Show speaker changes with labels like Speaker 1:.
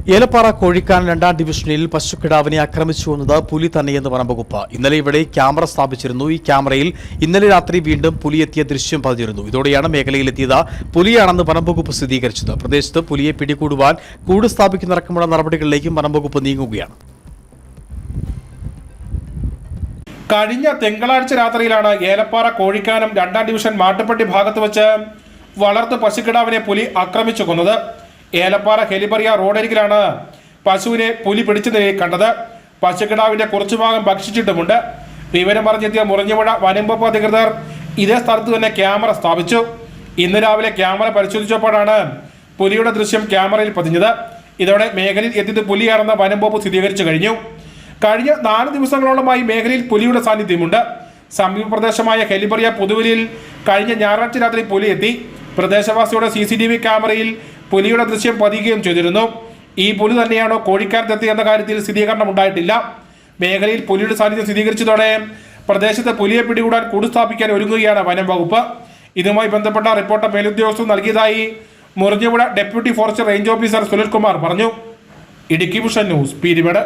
Speaker 1: ഏലപ്പാറ കോഴിക്കാനം 2ാം ഡിവിഷനിൽ പശുക്കിടാവിനെ ആക്രമിച്ചുവെന്നത് പുലി തന്നെയെന്ന് വനംവകുപ്പ്. ഇന്നലെ ഇവിടെ ക്യാമറ സ്ഥാപിച്ചിരുന്നു. ഈ ക്യാമറയിൽ ഇന്നലെ രാത്രി വീണ്ടും പുലി എത്തിയ ദൃശ്യം പതിഞ്ഞിരുന്നു. ഇതോടെയാണ് മേഖലയിലെത്തിയത് പുലിയാണെന്ന് വനംവകുപ്പ് സ്ഥിരീകരിച്ചത്. പ്രദേശത്ത് പുലിയെ പിടികൂടുവാൻ കൂട് സ്ഥാപിക്കുന്നതടക്കമുള്ള നടപടികളിലേക്കും വനംവകുപ്പ് നീങ്ങുകയാണ്.
Speaker 2: കഴിഞ്ഞ തിങ്കളാഴ്ച രാത്രിയിലാണ് ഏലപ്പാറ കോഴിക്കാനം 2ാം ഡിവിഷൻ മാട്ടുപ്പെട്ടി ഭാഗത്ത് വെച്ച് വളർത്തു പശുക്കിടാവിനെ പുലി ആക്രമിച്ചു കൊന്നത്. ഏലപ്പാറ ഹെലിബറിയ റോഡരികിലാണ് പശുവിനെ പുലി പിടിച്ച നിലയിൽ കണ്ടത്. പശുക്കിടാവിന്റെ കുറച്ചു ഭാഗം ഭക്ഷിച്ചിട്ടുമുണ്ട്. വിവരം പറഞ്ഞെത്തിയ മുറിഞ്ഞുപുഴ വനംവകുപ്പ് അധികൃതർ ഇതേ സ്ഥലത്ത് തന്നെ ക്യാമറ സ്ഥാപിച്ചു. ഇന്ന് രാവിലെ ക്യാമറ പരിശോധിച്ചപ്പോഴാണ് പുലിയുടെ ദൃശ്യം ക്യാമറയിൽ പതിഞ്ഞത്. ഇതോടെ മേഖലയിൽ എത്തിയത് പുലിയാണെന്ന് വനംവകുപ്പ് സ്ഥിരീകരിച്ചു കഴിഞ്ഞു. കഴിഞ്ഞ 4 ദിവസങ്ങളോളമായി മേഖലയിൽ പുലിയുടെ സാന്നിധ്യമുണ്ട്. സമീപ പ്രദേശമായ ഹെലിബറിയ പുതുവലിയിൽ കഴിഞ്ഞ ഞായറാഴ്ച രാത്രി പുലി എത്തി. പ്രദേശവാസിയുടെ CCTV ക്യാമറയിൽ പുലിയുടെ ദൃശ്യം പതിയുകയും ചെയ്തിരുന്നു. ഈ പുലി തന്നെയാണോ കോഴിക്കാനത്തെത്തി എന്ന കാര്യത്തിൽ സ്ഥിരീകരണം ഉണ്ടായിട്ടില്ല. മേഖലയിൽ പുലിയുടെ സാന്നിധ്യം സ്ഥിരീകരിച്ചതോടെ പ്രദേശത്ത് പുലിയെ പിടികൂടാൻ കൂട് സ്ഥാപിക്കാൻ ഒരുങ്ങുകയാണ് വനം വകുപ്പ്. ഇതുമായി ബന്ധപ്പെട്ട റിപ്പോർട്ട് മേലുദ്യോഗസ്ഥർ നൽകിയതായി Murinjapuzha deputy forest range officer Sunilkumar പറഞ്ഞു. Idukki vision news, Peermade.